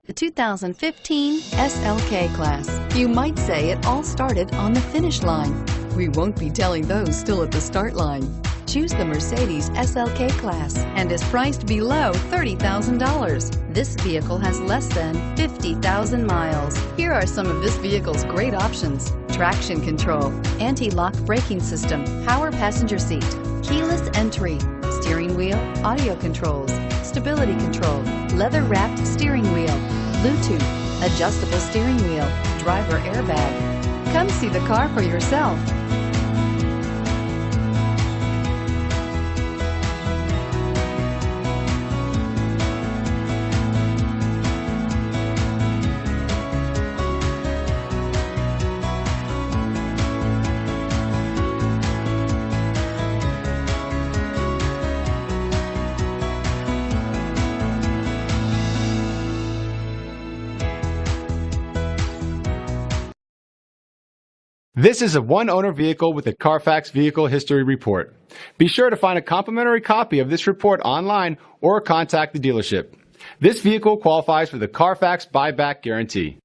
The 2015 SLK Class. You might say it all started on the finish line. We won't be telling those still at the start line. Choose the Mercedes SLK Class and is priced below $30,000. This vehicle has less than 50,000 miles. Here are some of this vehicle's great options: traction control, anti-lock braking system, power passenger seat, keyless entry, steering wheel audio controls, stability control, leather-wrapped steering wheel, Bluetooth, adjustable steering wheel, driver airbag. Come see the car for yourself. This is a one-owner vehicle with a Carfax Vehicle History Report. Be sure to find a complimentary copy of this report online or contact the dealership. This vehicle qualifies for the Carfax Buyback Guarantee.